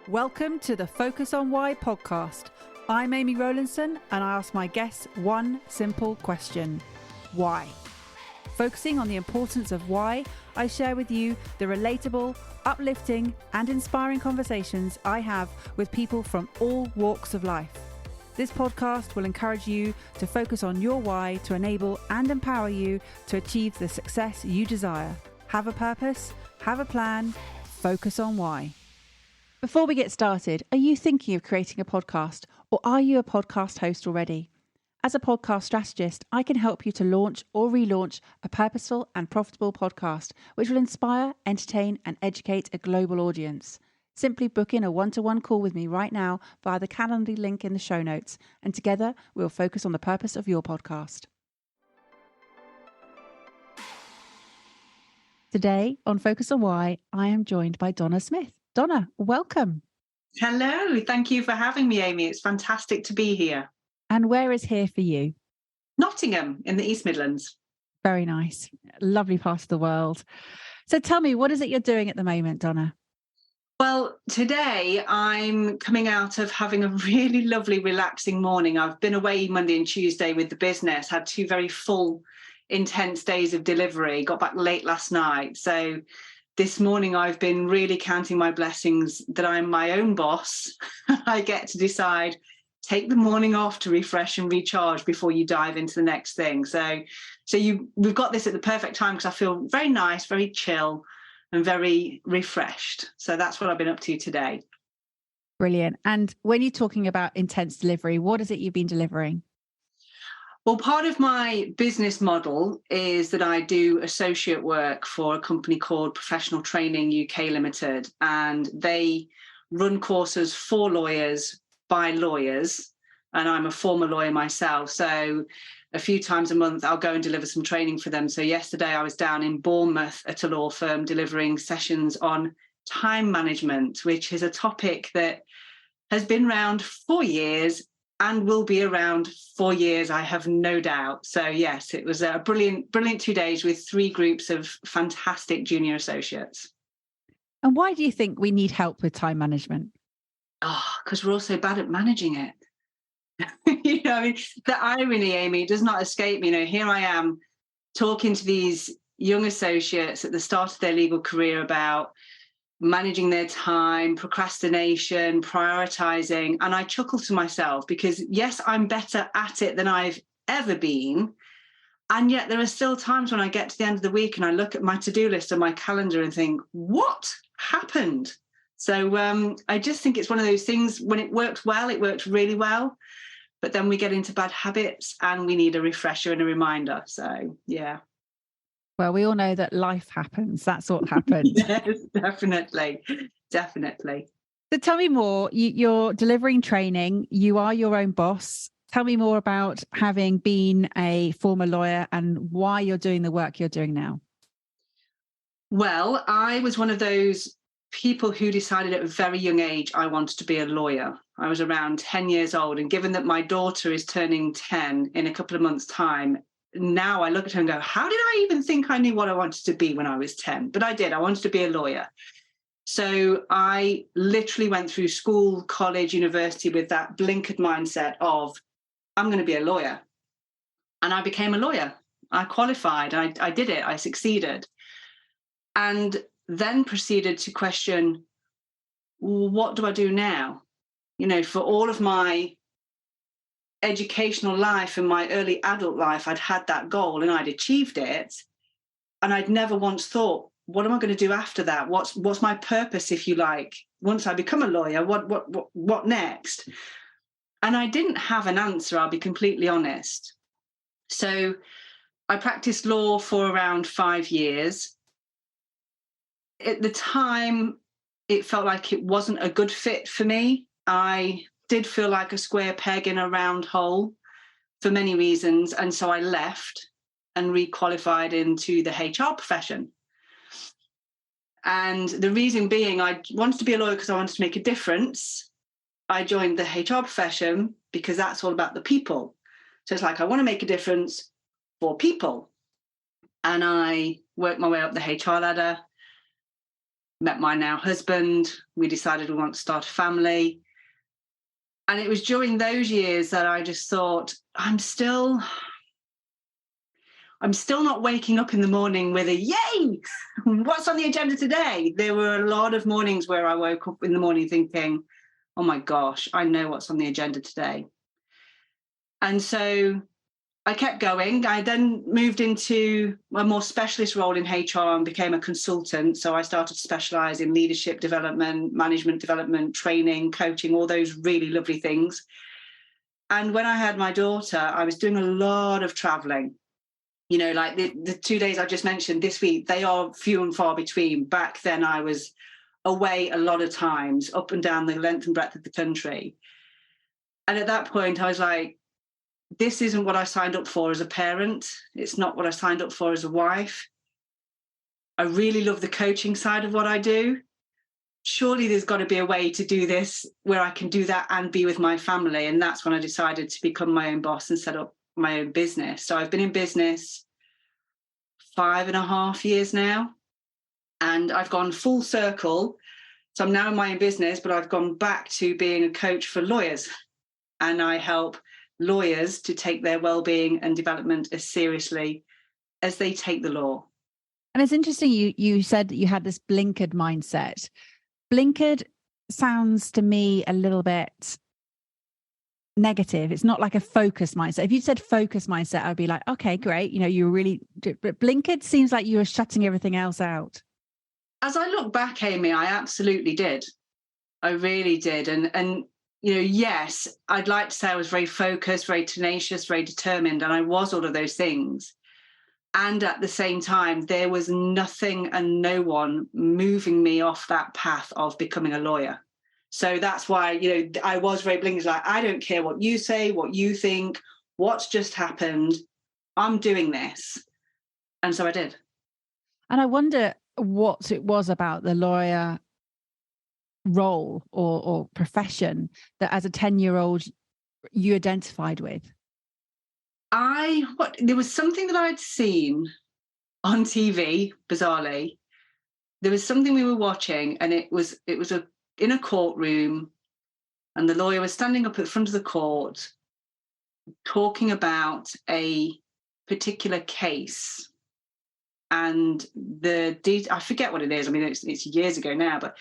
Welcome to the Focus on Why podcast. I'm Amy Rowlandson and I ask my guests one simple question. Why? Focusing on the importance of why, I share with you the relatable, uplifting and inspiring conversations I have with people from all walks of life. This podcast will encourage you to focus on your why to enable and empower you to achieve the success you desire. Have a purpose, have a plan, focus on why. Before we get started, are you thinking of creating a podcast or are you a podcast host already? As a podcast strategist, I can help you to launch or relaunch a purposeful and profitable podcast, which will inspire, entertain, and educate a global audience. Simply book in a one-to-one call with me right now via the Calendly link in the show notes, and together we'll focus on the purpose of your podcast. Today on Focus on Why, I am joined by Donna Smith. Donna, welcome. Hello, thank you for having me, Amy. It's fantastic to be here. And where is here for you? Nottingham in the East Midlands. Very nice. Lovely part of the world. So tell me, what is it you're doing at the moment, Donna? Well, today I'm coming out of having a really lovely, relaxing morning. I've been away Monday and Tuesday with the business, had two very full, intense days of delivery, got back late last night. So this morning I've been really counting my blessings that I'm my own boss. I get to decide, take the morning off to refresh and recharge before you dive into the next thing. So we've got this at the perfect time because I feel very nice, very chill and very refreshed. So that's what I've been up to today. Brilliant. And when you're talking about intense delivery, what is it you've been delivering? Well, part of my business model is that I do associate work for a company called Professional Training UK Limited, and they run courses for lawyers by lawyers, and I'm a former lawyer myself. So a few times a month, I'll go and deliver some training for them. So yesterday I was down in Bournemouth at a law firm delivering sessions on time management, which is a topic that has been around for years and will be around for years, I have no doubt. So yes, it was a brilliant 2 days with three groups of fantastic junior associates. And why do you think we need help with time management? Because we're all so bad at managing it. The irony, Amy, does not escape me. Here I am talking to these young associates at the start of their legal career about managing their time, procrastination, prioritizing. And I chuckle to myself because, yes, I'm better at it than I've ever been. And yet there are still times when I get to the end of the week and I look at my to-do list and my calendar and think, what happened? So I just think it's one of those things, when it works well, it works really well. But then we get into bad habits and we need a refresher and a reminder. So, yeah. Well, we all know that life happens. That's what happens. Yes, definitely. So tell me more. You're delivering training. You are your own boss. Tell me more about having been a former lawyer and why you're doing the work you're doing now. Well, I was one of those people who decided at a very young age I wanted to be a lawyer. I was around 10 years old. And given that my daughter is turning 10 in a couple of months' time, now I look at her and go, how did I even think I knew what I wanted to be when I was 10? But I did. I wanted to be a lawyer. So I literally went through school, college, university with that blinkered mindset of, I'm going to be a lawyer. And I became a lawyer. I qualified. I did it. I succeeded. And then proceeded to question, well, what do I do now? For all of my educational life and my early adult life, I'd had that goal and I'd achieved it. And I'd never once thought, what am I going to do after that? What's my purpose, if you like? Once I become a lawyer, what next? And I didn't have an answer, I'll be completely honest. So I practiced law for around 5 years. At the time, it felt like it wasn't a good fit for me. I did feel like a square peg in a round hole for many reasons. And so I left and requalified into the HR profession. And the reason being, I wanted to be a lawyer because I wanted to make a difference. I joined the HR profession because that's all about the people. So it's like, I want to make a difference for people. And I worked my way up the HR ladder. met my now husband. We decided we want to start a family. And it was during those years that I just thought, I'm still not waking up in the morning with a yay, what's on the agenda today? There were a lot of mornings where I woke up in the morning thinking, oh my gosh, I know what's on the agenda today. And so I kept going. I then moved into a more specialist role in HR and became a consultant. So I started to specialize in leadership development, management development, training, coaching, all those really lovely things. And when I had my daughter, I was doing a lot of traveling. You know, like the 2 days I just mentioned this week, they are few and far between. Back then I was away a lot of times, up and down the length and breadth of the country. And at that point I was like, this isn't what I signed up for as a parent. It's not what I signed up for as a wife. I really love the coaching side of what I do. Surely there's got to be a way to do this where I can do that and be with my family. And that's when I decided to become my own boss and set up my own business. So I've been in business 5.5 years now, and I've gone full circle. So I'm now in my own business, but I've gone back to being a coach for lawyers, and I help lawyers to take their well-being and development as seriously as they take the law. And it's interesting you said that you had this blinkered mindset. Blinkered sounds to me a little bit negative. It's not like a focus mindset. If you said focus mindset, I'd be like, okay, great. You know, you really, but blinkered seems like you were shutting everything else out. As I look back, Amy, I absolutely did. I really did. And you know, yes, I'd like to say I was very focused, very tenacious, very determined, and I was all of those things. And at the same time, there was nothing and no one moving me off that path of becoming a lawyer. So that's why, you know, I was very blinkered, like, I don't care what you say, what you think, what's just happened. I'm doing this. And so I did. And I wonder what it was about the lawyer role or profession that as a 10-year-old you identified with. There was something that I'd seen on TV, bizarrely. There was something we were watching, and it was in a courtroom, and the lawyer was standing up at the front of the court talking about a particular case. And I forget what it is. I mean, it's years ago now, but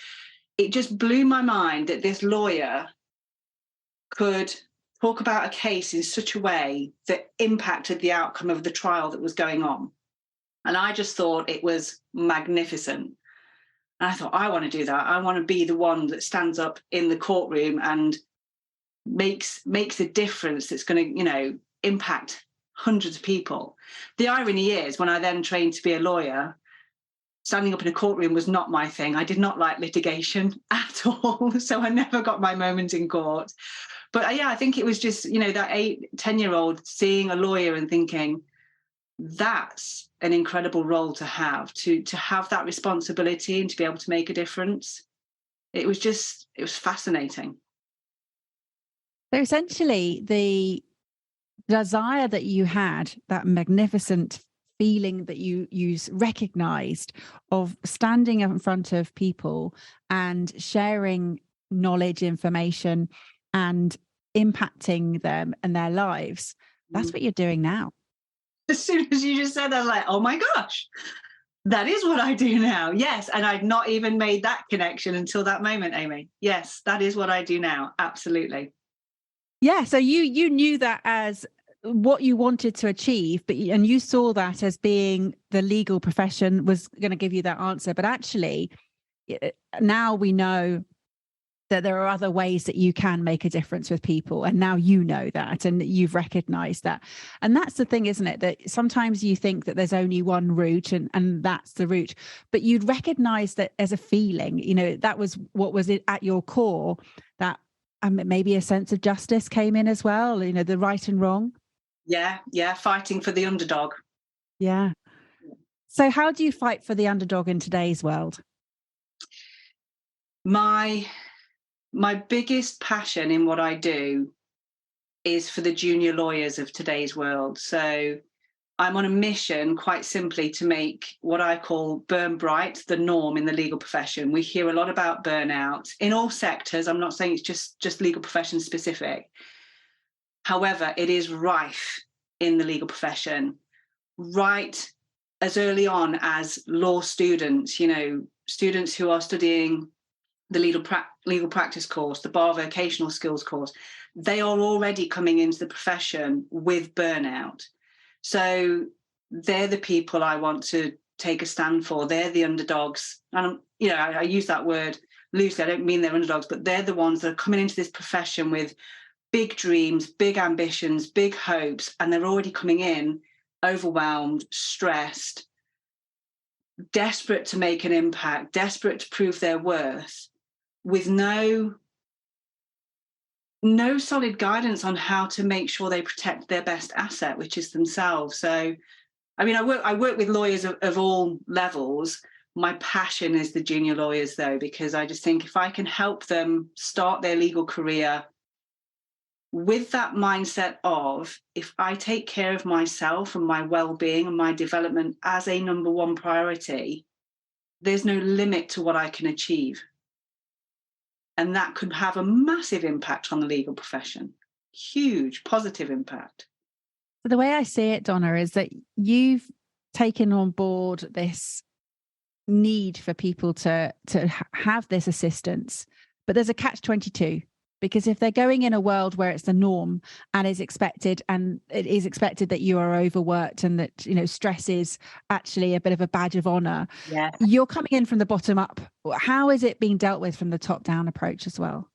it just blew my mind that this lawyer could talk about a case in such a way that impacted the outcome of the trial that was going on. And I just thought it was magnificent. And I thought, I want to do that. I want to be the one that stands up in the courtroom and makes a difference that's going to, you know, impact hundreds of people. The irony is, when I then trained to be a lawyer, standing up in a courtroom was not my thing. I did not like litigation at all. So I never got my moment in court. But yeah, I think it was just, you know, that 10-year-old seeing a lawyer and thinking, that's an incredible role to have that responsibility and to be able to make a difference. It was fascinating. So essentially, the desire that you had, that magnificent feeling that you recognized of standing in front of people and sharing knowledge, information, and impacting them and their lives, that's what you're doing now. As soon as you just said that, I'm like, oh my gosh, that is what I do now. Yes. And I'd not even made that connection until that moment, Amy. Yes, that is what I do now. Absolutely. Yeah. So you knew that as what you wanted to achieve, and you saw that as being the legal profession was going to give you that answer. But actually, now we know that there are other ways that you can make a difference with people. And now you know that, and you've recognized that. And that's the thing, isn't it? That sometimes you think that there's only one route and that's the route, but you'd recognize that as a feeling, you know, that was what was it at your core, that maybe a sense of justice came in as well, you know, the right and wrong. Yeah. Fighting for the underdog. Yeah. So how do you fight for the underdog in today's world? My biggest passion in what I do is for the junior lawyers of today's world. So I'm on a mission, quite simply, to make what I call burn bright the norm in the legal profession. We hear a lot about burnout in all sectors. I'm not saying it's just legal profession specific. However, it is rife in the legal profession, right as early on as law students, students who are studying the legal practice course, the bar vocational skills course. They are already coming into the profession with burnout. So they're the people I want to take a stand for. They're the underdogs. And, I use that word loosely. I don't mean they're underdogs, but they're the ones that are coming into this profession with big dreams, big ambitions, big hopes, and they're already coming in overwhelmed, stressed, desperate to make an impact, desperate to prove their worth, with no solid guidance on how to make sure they protect their best asset, which is themselves. So, I work with lawyers of all levels. My passion is the junior lawyers, though, because I just think if I can help them start their legal career with that mindset of, if I take care of myself and my well-being and my development as a number one priority, there's no limit to what I can achieve. And that could have a massive impact on the legal profession. Huge positive impact. The way I see it, Donna, is that you've taken on board this need for people to have this assistance, but there's a catch-22, because if they're going in a world where it's the norm and is expected, and it is expected that you are overworked and that stress is actually a bit of a badge of honor, Yeah. you're coming in from the bottom up. How is it being dealt with from the top down approach as well?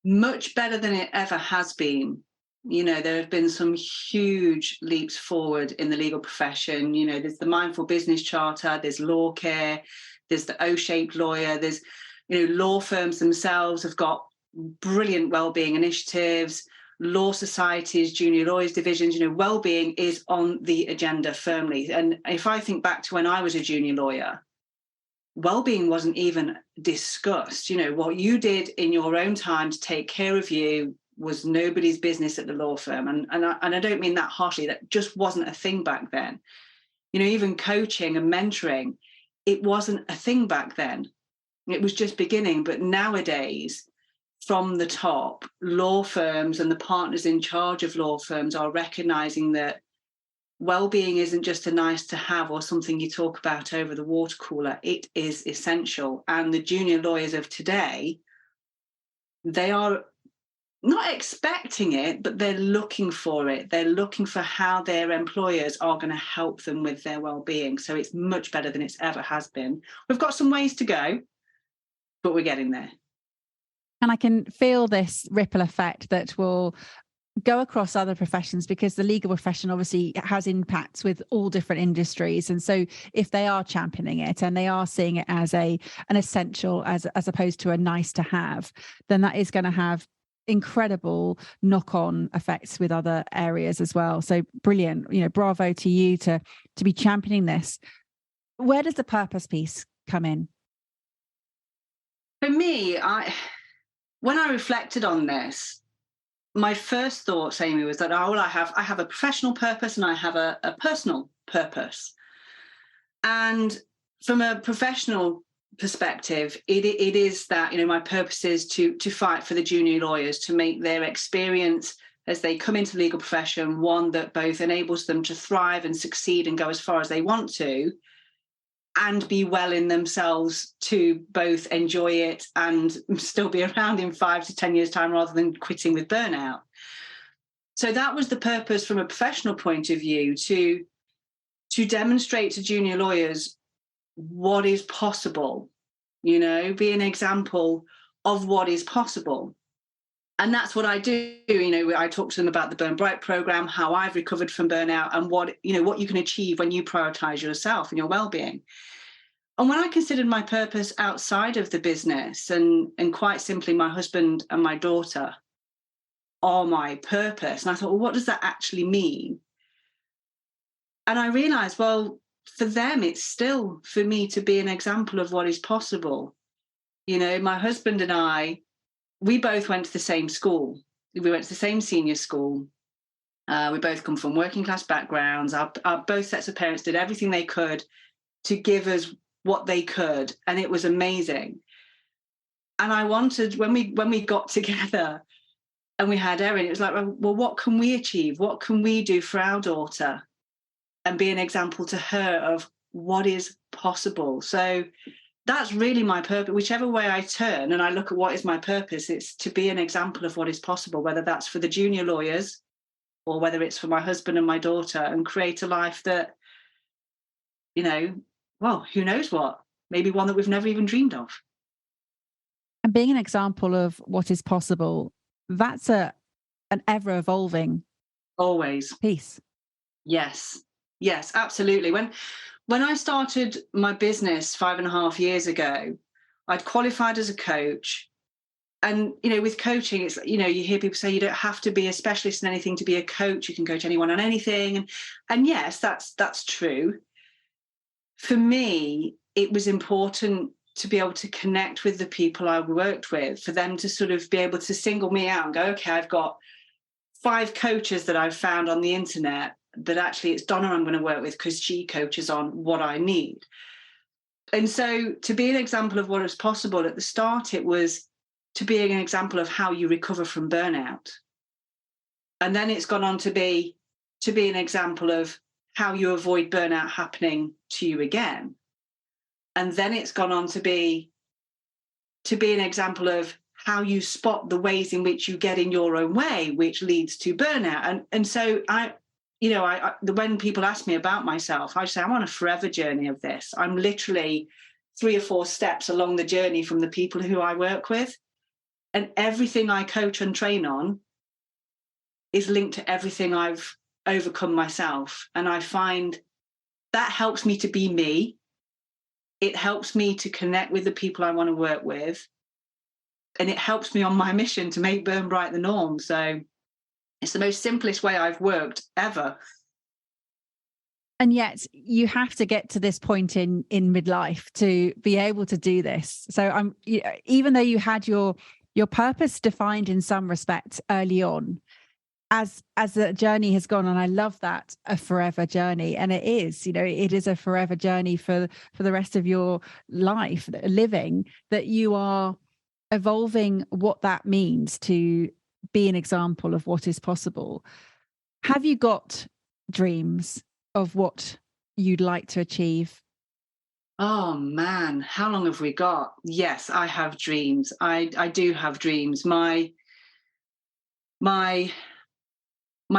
Much better than it ever has been. There have been some huge leaps forward in the legal profession. There's the Mindful Business Charter, there's Law Care, there's the O-shaped lawyer, there's, law firms themselves have got brilliant wellbeing initiatives, law societies, junior lawyers divisions. Wellbeing is on the agenda firmly. And if I think back to when I was a junior lawyer, well-being wasn't even discussed. What you did in your own time to take care of you was nobody's business at the law firm. And I don't mean that harshly. That just wasn't a thing back then. Even coaching and mentoring, it wasn't a thing back then. It was just beginning. But nowadays, from the top, law firms and the partners in charge of law firms are recognizing that well-being isn't just a nice to have or something you talk about over the water cooler. It is essential. And the junior lawyers of today, they are not expecting it, but they're looking for it. They're looking for how their employers are going to help them with their well-being. So it's much better than it's ever has been. We've got some ways to go, but we're getting there. And I can feel this ripple effect that will go across other professions, because the legal profession obviously has impacts with all different industries. And so if they are championing it and they are seeing it as an essential as opposed to a nice to have, then that is going to have incredible knock-on effects with other areas as well. So brilliant. Bravo to you to be championing this. Where does the purpose piece come in? For me, when I reflected on this, my first thoughts, Amy, was that I have a professional purpose and I have a personal purpose. And from a professional perspective, it is that, my purpose is to fight for the junior lawyers, to make their experience as they come into the legal profession one that both enables them to thrive and succeed and go as far as they want to, and be well in themselves to both enjoy it and still be around in 5 to 10 years' time rather than quitting with burnout. So that was the purpose from a professional point of view, to demonstrate to junior lawyers what is possible, be an example of what is possible. And that's what I do. I talk to them about the Burn Bright program, how I've recovered from burnout, and what you can achieve when you prioritize yourself and your well-being. And when I considered my purpose outside of the business, and quite simply, my husband and my daughter are my purpose. And I thought, well, what does that actually mean? And I realized, well, for them, it's still for me to be an example of what is possible. My husband and I, we both went to the same school. We went to the same senior school. We both come from working class backgrounds. Our both sets of parents did everything they could to give us what they could, and it was amazing. And I wanted, when we got together and we had Erin, it was like, well, what can we achieve? What can we do for our daughter? And be an example to her of what is possible. So that's really my purpose. Whichever way I turn and I look at what is my purpose, it's to be an example of what is possible, whether that's for the junior lawyers or whether it's for my husband and my daughter, and create a life that, well, who knows what? Maybe one that we've never even dreamed of. And being an example of what is possible, that's an ever evolving Always. piece. Yes, absolutely. When I started my business 5.5 years ago, I'd qualified as a coach. And, with coaching, it's, you hear people say you don't have to be a specialist in anything to be a coach. You can coach anyone on anything. And yes, that's true. For me, it was important to be able to connect with the people I worked with, for them to sort of be able to single me out and go, okay, I've got 5 coaches that I've found on the internet that actually it's Donna I'm going to work with because she coaches on what I need. And so to be an example of what is possible, at the start, it was to be an example of how you recover from burnout. And then it's gone on to be an example of how you avoid burnout happening to you again. And then it's gone on to be an example of how you spot the ways in which you get in your own way, which leads to burnout. And so when people ask me about myself, I say I'm on a forever journey of this. I'm literally 3 or 4 steps along the journey from the people who I work with. And everything I coach and train on is linked to everything I've overcome myself. And I find that helps me to be me. It helps me to connect with the people I want to work with. And it helps me on my mission to make Burn Bright the norm. So it's the most simplest way I've worked ever. And yet you have to get to this point in midlife to be able to do this. So even though you had your purpose defined in some respects early on, as the journey has gone, and I love that, a forever journey. And it is, it is a forever journey for the rest of your life living, that you are evolving what that means to be an example of what is possible. Have you got dreams of what you'd like to achieve? Oh man, how long have we got? Yes, I have dreams. I do have dreams. My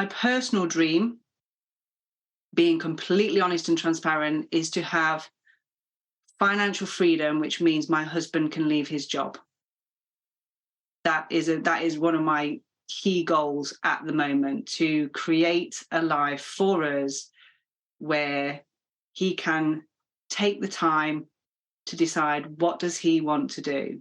personal dream, being completely honest and transparent, is to have financial freedom, which means my husband can leave his job. That is one of my key goals at the moment, to create a life for us where he can take the time to decide what does he want to do.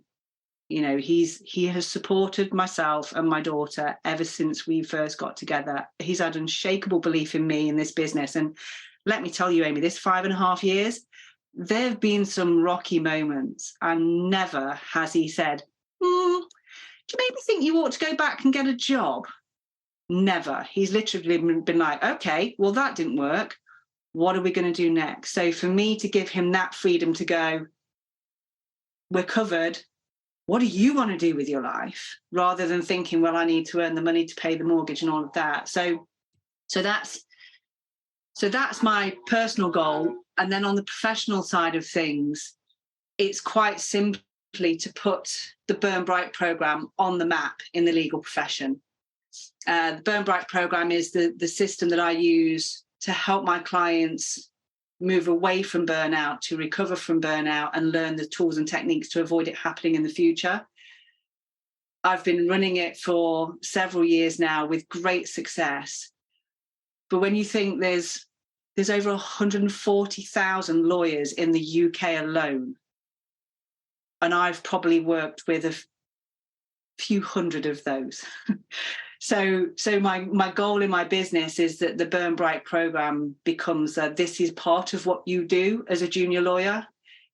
He has supported myself and my daughter ever since we first got together. He's had unshakable belief in me in this business. And let me tell you, Amy, this 5.5 years, there have been some rocky moments, and never has he said, do you maybe think you ought to go back and get a job? Never. He's literally been like, okay, well, that didn't work. What are we going to do next? So for me to give him that freedom to go, we're covered. What do you want to do with your life? Rather than thinking, well, I need to earn the money to pay the mortgage and all of that. So that's my personal goal. And then on the professional side of things, it's quite simply to put the Burn Bright program on the map in the legal profession. The Burn Bright program is the system that I use to help my clients move away from burnout, to recover from burnout, and learn the tools and techniques to avoid it happening in the future. I've been running it for several years now with great success. But when you think there's over 140,000 lawyers in the UK alone, and I've probably worked with a few hundred of those. So my goal in my business is that the Burn Bright program becomes this is part of what you do as a junior lawyer.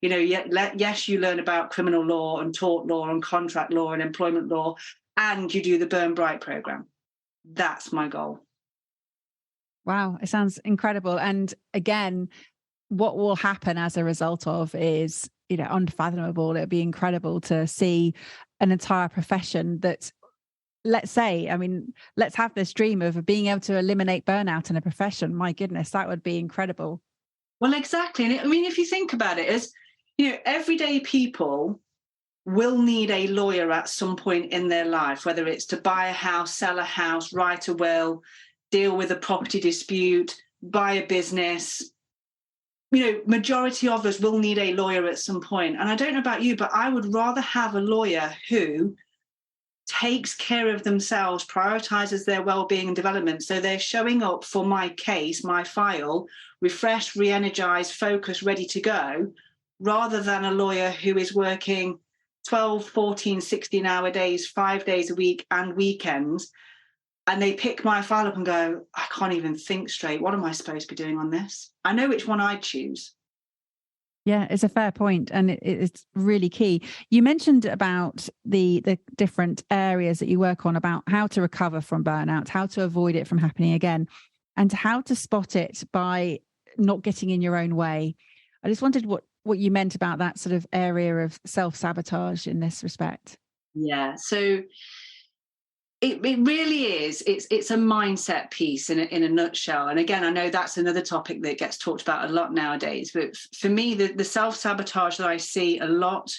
Yes, you learn about criminal law and tort law and contract law and employment law, and you do the Burn Bright program. That's my goal. Wow, it sounds incredible. And again, what will happen as a result of is, unfathomable. It'd be incredible to see an entire profession that, let's say, I mean, let's have this dream of being able to eliminate burnout in a profession. My goodness, that would be incredible. Well, exactly. And I mean, if you think about it, as everyday people will need a lawyer at some point in their life, whether it's to buy a house, sell a house, write a will, deal with a property dispute, buy a business. Majority of us will need a lawyer at some point. And I don't know about you, but I would rather have a lawyer who takes care of themselves, prioritizes their well-being and development. So they're showing up for my case, my file, refreshed, re-energized, focused, ready to go, rather than a lawyer who is working 12, 14, 16-hour days, 5 days a week and weekends. And they pick my file up and go, I can't even think straight. What am I supposed to be doing on this? I know which one I'd choose. Yeah, it's a fair point, and it's really key. You mentioned about the different areas that you work on, about how to recover from burnout, how to avoid it from happening again, and how to spot it by not getting in your own way. I just wondered what you meant about that sort of area of self-sabotage in this respect. Yeah. So it really is. It's a mindset piece in a nutshell. And again, I know that's another topic that gets talked about a lot nowadays. But for me, the self-sabotage that I see a lot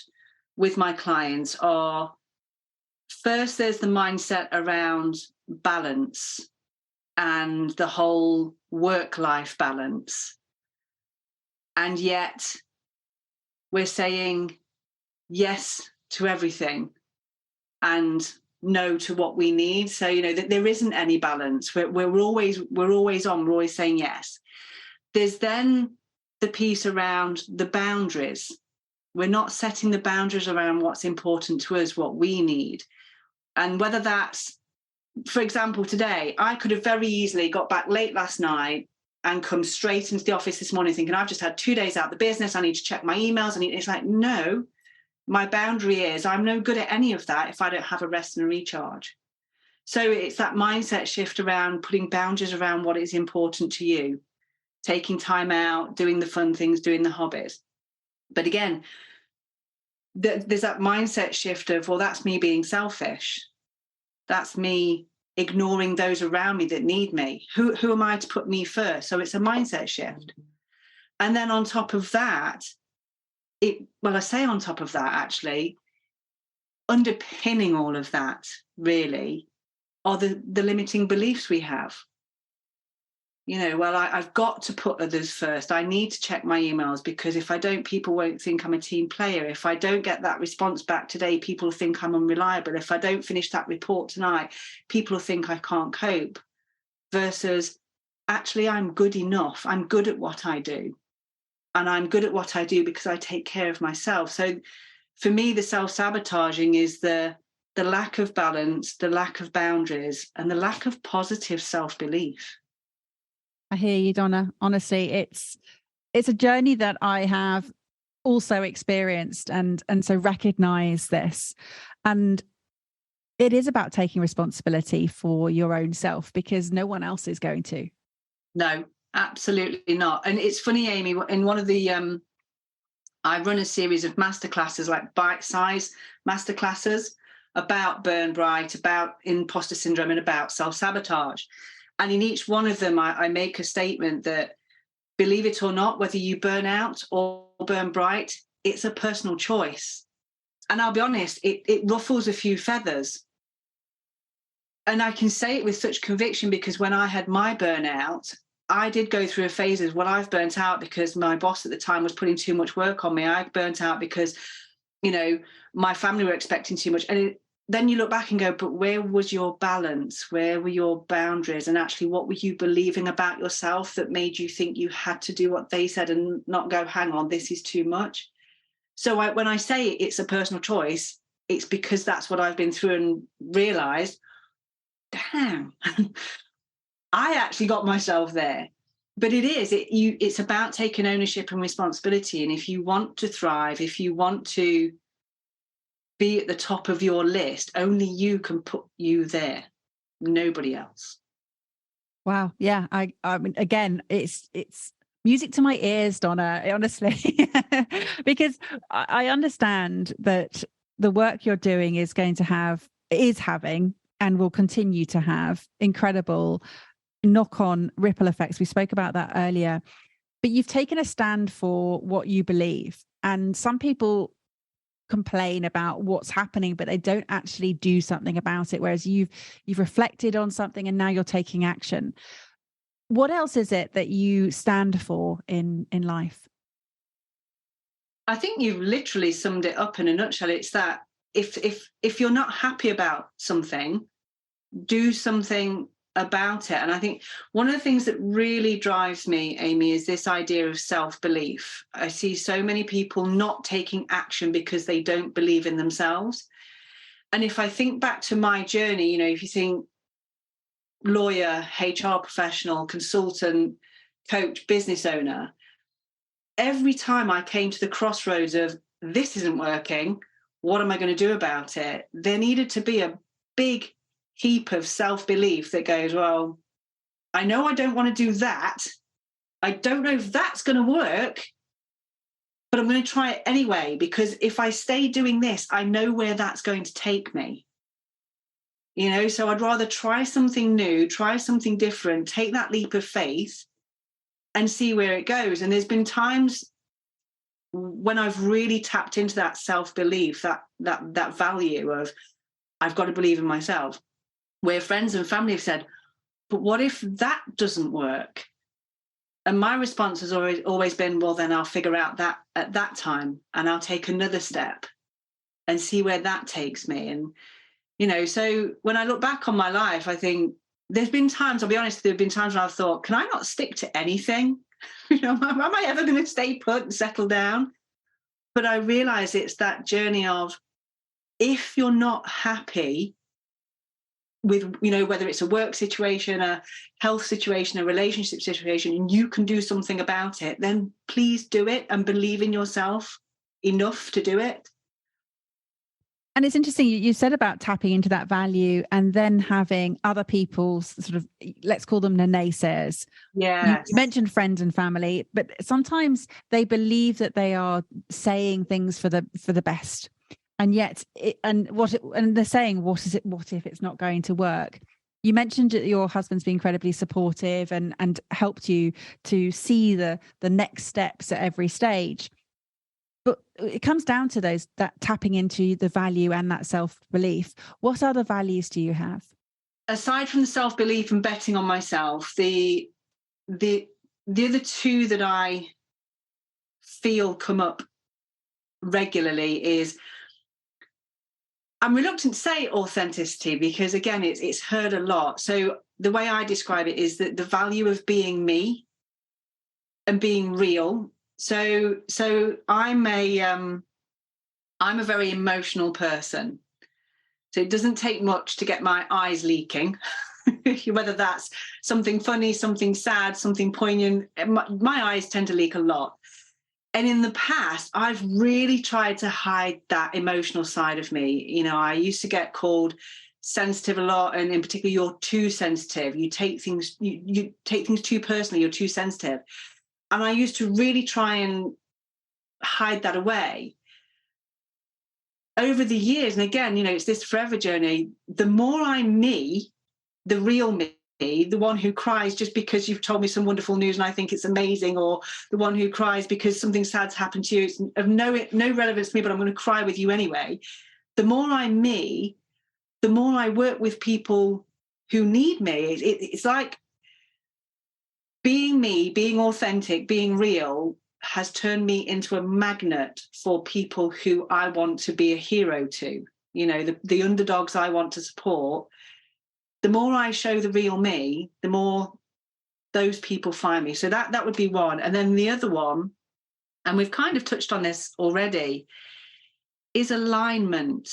with my clients are, first, there's the mindset around balance and the whole work-life balance. And yet we're saying yes to everything and no to what we need. So, that there isn't any balance. We're always on, we're always saying yes. There's then the piece around the boundaries. We're not setting the boundaries around what's important to us, what we need. And whether that's, for example, today, I could have very easily got back late last night and come straight into the office this morning thinking, I've just had 2 days out of the business, I need to check my emails. It's like, no, my boundary is I'm no good at any of that if I don't have a rest and a recharge. So it's that mindset shift around putting boundaries around what is important to you, taking time out, doing the fun things, doing the hobbies. But again, there's that mindset shift of, well, that's me being selfish. That's me ignoring those around me that need me. Who am I to put me first? So it's a mindset shift. And then on top of that, I say on top of that, actually, underpinning all of that really are the limiting beliefs we have. I've got to put others first. I need to check my emails because if I don't, people won't think I'm a team player. If I don't get that response back today, people will think I'm unreliable. If I don't finish that report tonight, people will think I can't cope. Versus, actually, I'm good enough. I'm good at what I do. And I'm good at what I do because I take care of myself. So for me, the self-sabotaging is the lack of balance, the lack of boundaries, and the lack of positive self-belief. I hear you, Donna. Honestly, it's a journey that I have also experienced and so recognize this. And it is about taking responsibility for your own self because no one else is going to. No, absolutely not. And it's funny, Amy, in one of the I run a series of masterclasses, like bite-sized masterclasses about burn bright, about imposter syndrome, and about self-sabotage. And in each one of them, I make a statement that, believe it or not, whether you burn out or burn bright, it's a personal choice. And I'll be honest, it ruffles a few feathers. And I can say it with such conviction because when I had my burnout, I did go through a phase of, well, I've burnt out because my boss at the time was putting too much work on me. I burnt out because, my family were expecting too much. And then you look back and go, but where was your balance? Where were your boundaries? And actually, what were you believing about yourself that made you think you had to do what they said and not go, hang on, this is too much? So when I say it's a personal choice, it's because that's what I've been through and realized, damn, I actually got myself there. But it's about taking ownership and responsibility. And if you want to thrive, if you want to be at the top of your list, only you can put you there, nobody else. Wow. Yeah. I mean, again, it's music to my ears, Donna, honestly, because I understand that the work you're doing is having and will continue to have incredible knock on ripple effects. We spoke about that earlier, but you've taken a stand for what you believe. And some people complain about what's happening, but they don't actually do something about it. Whereas you've reflected on something and now you're taking action. What else is it that you stand for in life? I think you've literally summed it up in a nutshell. It's that if you're not happy about something, do something about it. And I think one of the things that really drives me, Amy, is this idea of self-belief. I see so many people not taking action because they don't believe in themselves. And if I think back to my journey, if you think lawyer, HR professional, consultant, coach, business owner, every time I came to the crossroads of this isn't working, what am I going to do about it? There needed to be a big heap of self-belief that goes, well, I know I don't want to do that. I don't know if that's going to work, but I'm going to try it anyway, because if I stay doing this, I know where that's going to take me. So I'd rather try something new, try something different, take that leap of faith and see where it goes. And there's been times when I've really tapped into that self-belief, that value of I've got to believe in myself, where friends and family have said, but what if that doesn't work? And my response has always been, well, then I'll figure out that at that time and I'll take another step and see where that takes me. And, so when I look back on my life, I think there's been times, I'll be honest, there have been times when I've thought, can I not stick to anything? Am I ever going to stay put and settle down? But I realize it's that journey of, if you're not happy with, whether it's a work situation, a health situation, a relationship situation, and you can do something about it, then please do it and believe in yourself enough to do it. And it's interesting, you said about tapping into that value and then having other people's sort of, let's call them naysayers. Yes. You mentioned friends and family, but sometimes they believe that they are saying things for the best. And yet, and they're saying, what if it's not going to work? You mentioned that your husband's been incredibly supportive and helped you to see the next steps at every stage. But it comes down to that tapping into the value and that self-belief. What other values do you have? Aside from the self-belief and betting on myself, the other two that I feel come up regularly is, I'm reluctant to say authenticity because, again, it's heard a lot. So the way I describe it is that the value of being me and being real. So I'm a very emotional person. So it doesn't take much to get my eyes leaking, whether that's something funny, something sad, something poignant. My eyes tend to leak a lot. And in the past, I've really tried to hide that emotional side of me. I used to get called sensitive a lot, and in particular, you're too sensitive. You take things too personally. You're too sensitive. And I used to really try and hide that away. Over the years, and again, it's this forever journey, the more I'm me, the real me, the one who cries just because you've told me some wonderful news and I think it's amazing, or the one who cries because something sad's happened to you, it's of no relevance to me, but I'm going to cry with you anyway. The more I'm me, the more I work with people who need me. It's like being me, being authentic, being real has turned me into a magnet for people who I want to be a hero to, the underdogs I want to support. The more I show the real me, the more those people find me. So that would be one. And then the other one, and we've kind of touched on this already, is alignment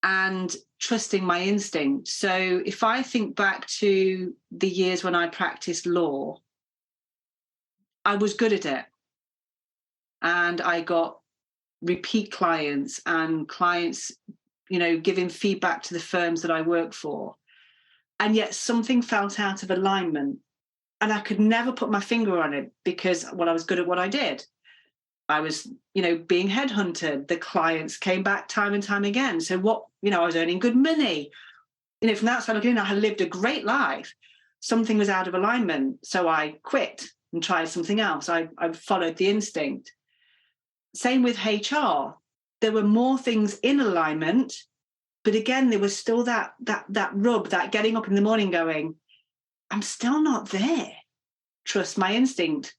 and trusting my instinct. So if I think back to the years when I practiced law, I was good at it. And I got repeat clients and clients, giving feedback to the firms that I work for. And yet something felt out of alignment. And I could never put my finger on it because, well, I was good at what I did. I was, being headhunted. The clients came back time and time again. So I was earning good money. From that side looking in, I had lived a great life. Something was out of alignment. So I quit and tried something else. I followed the instinct. Same with HR. There were more things in alignment, but again, there was still that rub, that getting up in the morning going, I'm still not there. Trust my instinct.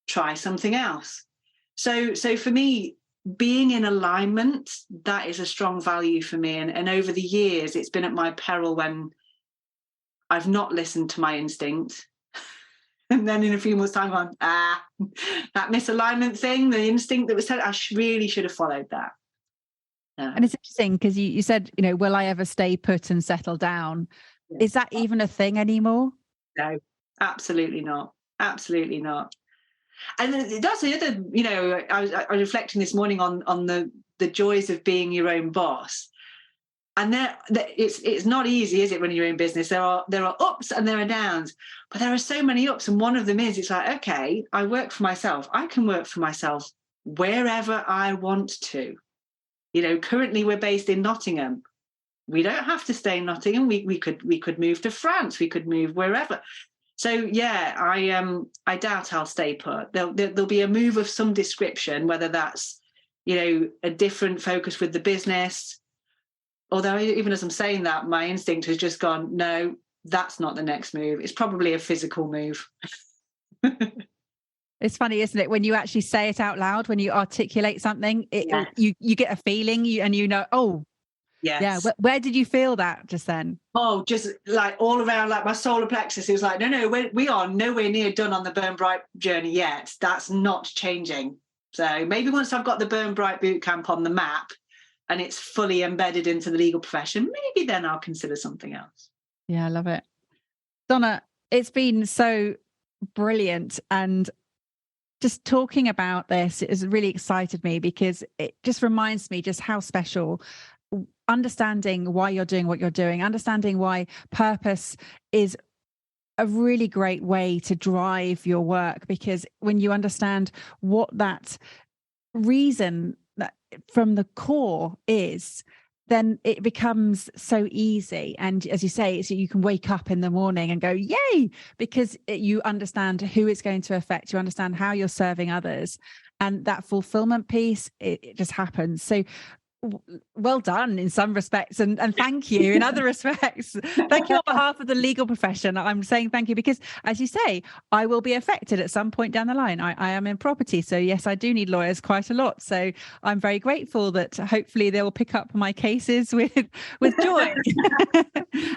Try something else. So for me, being in alignment, that is a strong value for me. And over the years, it's been at my peril when I've not listened to my instinct. And then in a few months' time, that misalignment thing, the instinct that was said, I really should have followed that. And it's interesting because you said, will I ever stay put and settle down? Yeah. Is that even a thing anymore? No, absolutely not. Absolutely not. And that's the other, I was reflecting this morning on the joys of being your own boss. And it's not easy, is it, running your own business? There are ups and there are downs, but there are so many ups. And one of them is, it's like, okay, I work for myself. I can work for myself wherever I want to. Currently we're based in Nottingham. We don't have to stay in Nottingham. We could move to France. We could move wherever. So yeah, I doubt I'll stay put. There'll be a move of some description, whether that's a different focus with the business. Although even as I'm saying that, my instinct has just gone, no, that's not the next move. It's probably a physical move. It's funny, isn't it? When you actually say it out loud, when you articulate something, you get a feeling, oh, yes. Yeah. Where did you feel that just then? Oh, just like all around, like my solar plexus. It was like, no, we are nowhere near done on the Burn Bright journey yet. That's not changing. So maybe once I've got the Burn Bright bootcamp on the map and it's fully embedded into the legal profession, maybe then I'll consider something else. Yeah, I love it. Donna, it's been so brilliant. And just talking about this has really excited me because it just reminds me just how special understanding why you're doing what you're doing, understanding why purpose is a really great way to drive your work, because when you understand what that reason that from the core is, then it becomes so easy. And as you say, so you can wake up in the morning and go, yay, because you understand who it's going to affect. You understand how you're serving others. And that fulfillment piece, it just happens. So well done in some respects, and thank you in other respects. Thank you on behalf of the legal profession. I'm saying thank you because, as you say, I will be affected at some point down the line. I am in property, so yes, I do need lawyers quite a lot. So I'm very grateful that hopefully they will pick up my cases with joy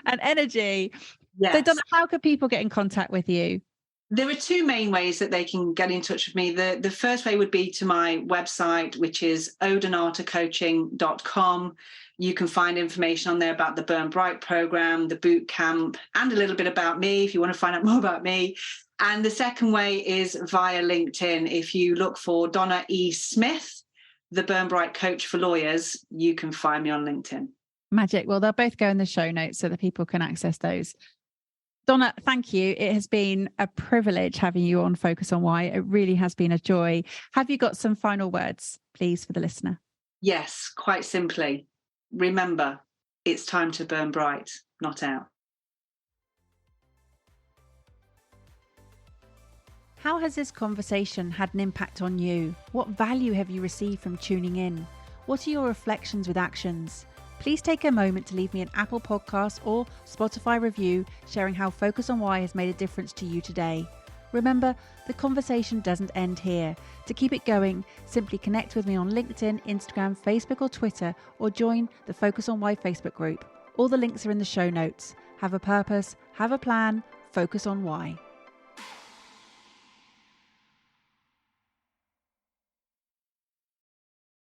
and energy. Yes. So Donna, how could people get in contact with you? There are two main ways that they can get in touch with me. The first way would be to my website, which is odonatacoaching.com. You can find information on there about the Burn Bright program, the boot camp, and a little bit about me if you want to find out more about me. And the second way is via LinkedIn. If you look for Donna E. Smith, the Burn Bright coach for lawyers, you can find me on LinkedIn. Magic. Well, they'll both go in the show notes so that people can access those. Donna, thank you. It has been a privilege having you on Focus on Why. It really has been a joy. Have you got some final words, please, for the listener? Yes, quite simply. Remember, it's time to burn bright, not out. How has this conversation had an impact on you? What value have you received from tuning in? What are your reflections with actions? Please take a moment to leave me an Apple Podcast or Spotify review sharing how Focus on Why has made a difference to you today. Remember, the conversation doesn't end here. To keep it going, simply connect with me on LinkedIn, Instagram, Facebook or Twitter, or join the Focus on Why Facebook group. All the links are in the show notes. Have a purpose, have a plan, focus on why.